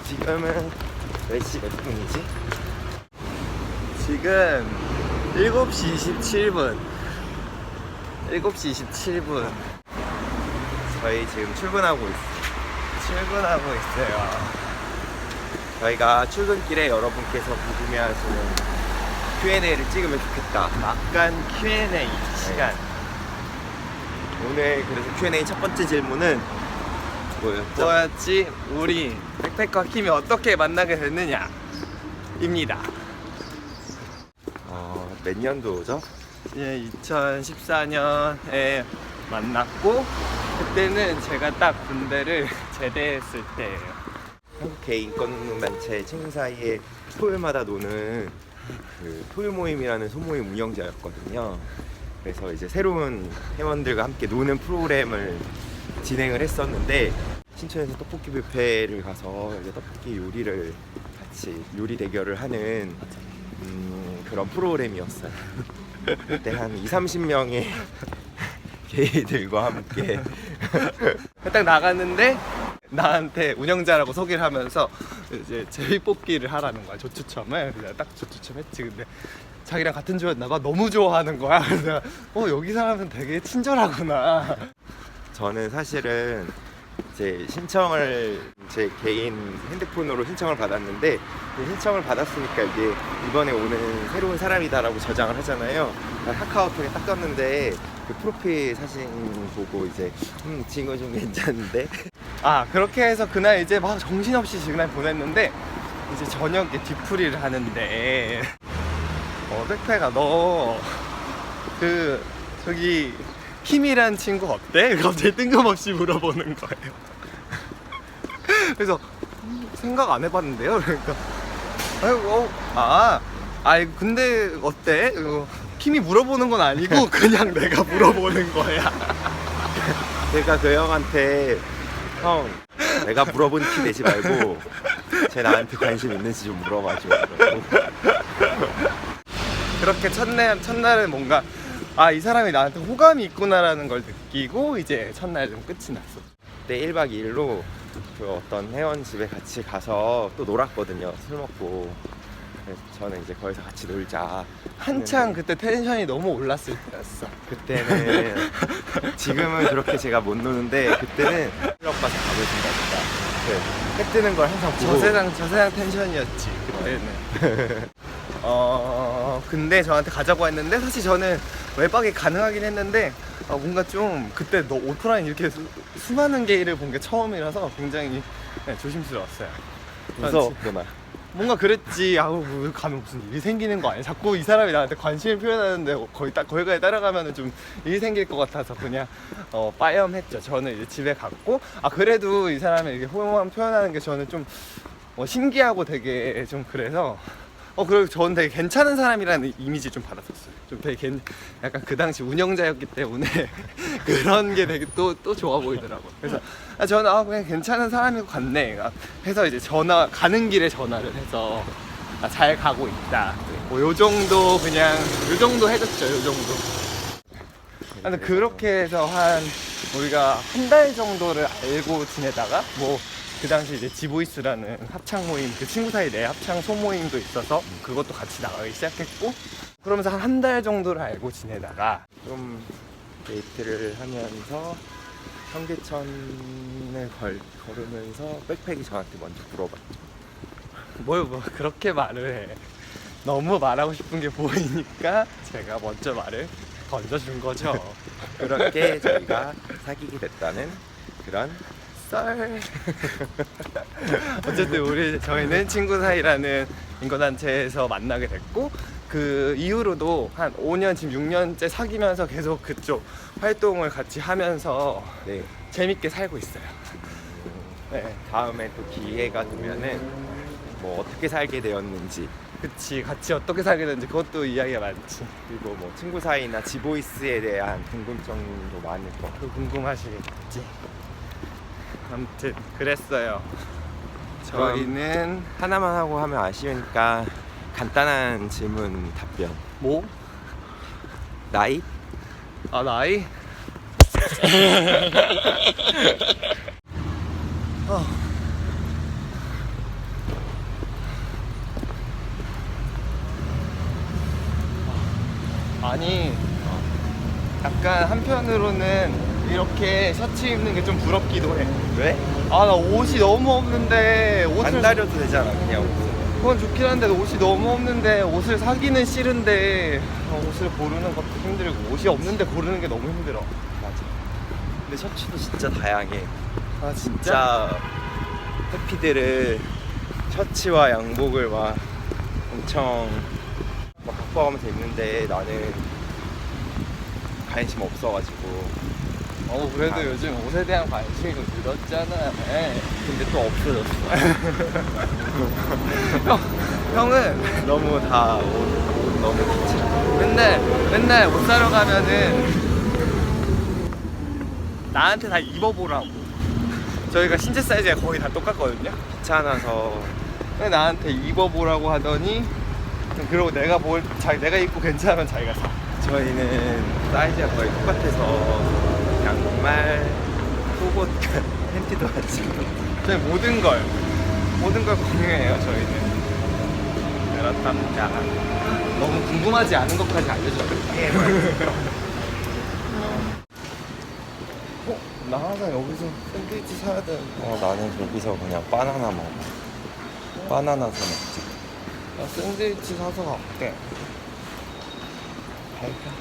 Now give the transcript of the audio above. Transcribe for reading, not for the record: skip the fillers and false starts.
지금은 몇 시 몇 분이지? 지금 7시 27분. 7시 27분. 저희 지금 출근하고 있어요. 저희가 출근길에 여러분께서 궁금해하시는 Q&A를 찍으면 좋겠다. 막간 Q&A 시간. 오늘 그래서 Q&A 첫 번째 질문은 뭐였지? 우리 백패커 킴이 어떻게 만나게 됐느냐? 입니다. 몇 년도죠? 예, 2014년에 만났고, 그때는 제가 딱 군대를 제대했을 때예요. 한국 개인권운동단체 친구 사이에 토요일마다 노는 그 토요 모임이라는 소모임 운영자였거든요. 그래서 이제 새로운 회원들과 함께 노는 프로그램을 진행을 했었는데, 신촌에서 떡볶이 뷔페를 가서 이제 떡볶이 요리를 같이 요리 대결을 하는 그런 프로그램이었어요. 그때 한 20-30명의 게이들과 함께 딱 나갔는데 나한테 운영자라고 소개를 하면서 이제 제비뽑기를 하라는 거야. 조추첨을. 그래서 딱 조추첨 했지. 근데 자기랑 같은 조였나봐. 너무 좋아하는 거야. 그래서 여기 사람은 되게 친절하구나. 저는 사실은 제 신청을 제 개인 핸드폰으로 신청을 받았는데, 신청을 받았으니까 이게 이번에 오는 새로운 사람이다라고 저장을 하잖아요. 카카오톡에 딱 떴는데 그 프로필 사진 보고 이제 친구 좀 괜찮은데? 그렇게 해서 그날 이제 막 정신없이 그날 보냈는데, 이제 저녁에 뒤풀이를 하는데 백패가 너 저기 킴이란 친구 어때? 갑자기 뜬금없이 물어보는 거예요. 그래서 생각 안 해봤는데요. 그러니까 근데 어때? 킴이 물어보는 건 아니고 그냥 내가 물어보는 거야. 제가 그 형한테 형, 내가 물어본 티 내지 말고 쟤 나한테 관심 있는지 좀 물어봐줘. 그렇게 첫날은 뭔가 이 사람이 나한테 호감이 있구나라는 걸 느끼고 이제 첫날 좀 끝이 났어. 그때 1박 2일로 그 어떤 회원 집에 같이 가서 또 놀았거든요. 술 먹고. 그래서 저는 이제 거기서 같이 놀자. 한창 그때 텐션이 너무 올랐을 때였어. 그때는 지금은 그렇게 제가 못 노는데 그때는 술 오빠 잘 가고 있습니다. 해 뜨는 걸 항상 보고 저세상 텐션이었지 그때는. 근데 저한테 가자고 했는데 사실 저는 외박이 가능하긴 했는데 뭔가 좀 그때 너 오프라인 이렇게 수많은 게이를 본 게 처음이라서 굉장히 조심스러웠어요. 무서웠구나. 뭔가 그랬지. 가면 무슨 일이 생기는 거 아니야? 자꾸 이 사람이 나한테 관심을 표현하는데 거기까지 따라가면 좀 일이 생길 것 같아서 그냥 빠염했죠. 저는 이제 집에 갔고, 그래도 이 사람이 이렇게 호감 표현하는 게 저는 좀 신기하고 되게 좀 그래서 그리고 저는 되게 괜찮은 사람이라는 이미지 좀 받았었어요. 좀 되게 약간 그 당시 운영자였기 때문에 그런 게 되게 또 좋아 보이더라고요. 그래서 저는 그냥 괜찮은 사람이고 갔네. 해서 이제 가는 길에 전화를 해서 잘 가고 있다. 요 정도 요 정도 해줬죠. 요 정도. 근데 그렇게 해서 우리가 한 달 정도를 알고 지내다가 그 당시 이제 지보이스라는 합창 모임, 그 친구 사이 내 합창 소모임도 있어서 그것도 같이 나가기 시작했고, 그러면서 한 달 정도를 알고 지내다가 좀 데이트를 하면서 청계천을 걸으면서 백팩이 저한테 먼저 물어봤죠. 그렇게 말을 해. 너무 말하고 싶은 게 보이니까 제가 먼저 말을 던져준 거죠. 그렇게 저희가 사귀게 됐다는 그런 썰. 어쨌든 저희는 친구 사이라는 인권단체에서 만나게 됐고, 그 이후로도 한 5년, 지금 6년째 사귀면서 계속 그쪽 활동을 같이 하면서 재밌게 살고 있어요. 다음에 또 기회가 되면은 어떻게 살게 되었는지, 그치, 같이 어떻게 살게 됐는지 그것도 이야기가 많지. 그리고 친구 사이나 지보이스에 대한 궁금증도 많을 거 궁금하시겠지. 아무튼 그랬어요. 저희는 하나만 하고 하면 아쉬우니까 간단한 질문 답변. 나이? 아 나이? 아니 약간 한편으로는 이렇게 셔츠 입는 게 좀 부럽기도 해. 왜? 아 나 옷이 너무 없는데 옷을 안 다려도 되잖아 그냥 옷은. 그건 좋긴 한데 옷이 너무 없는데 옷을 사기는 싫은데 옷을 고르는 것도 힘들고 옷이 없는데 고르는 게 너무 힘들어. 맞아. 근데 셔츠도 진짜 다양해. 아 진짜 해피들은 셔츠와 양복을 막 엄청 막 바꿔가면서 입는데 나는 관심 없어가지고. 그래도 아. 요즘 옷에 대한 관심이 좀 늘었잖아. 근데 또 없어졌어. 형은 너무 다 옷 너무 귀찮아. 맨날 옷 사러 가면은 나한테 다 입어보라고. 저희가 신체 사이즈가 거의 다 똑같거든요. 귀찮아서. 근데 나한테 입어보라고 하더니 그러고 내가 입고 괜찮으면 자기가 사. 저희는 사이즈가 거의 똑같아서 양말, 속옷, 팬티도 같이. 저희 모든 걸 공유해요. 저희는 그렇답니다. 너무 궁금하지 않은 것까지 알려줄게. 나 항상 여기서 샌드위치 사야 되는데. 나는 여기서 그냥 바나나 먹어. 바나나 사 먹자. 나 샌드위치 사서 갈게. 갈까?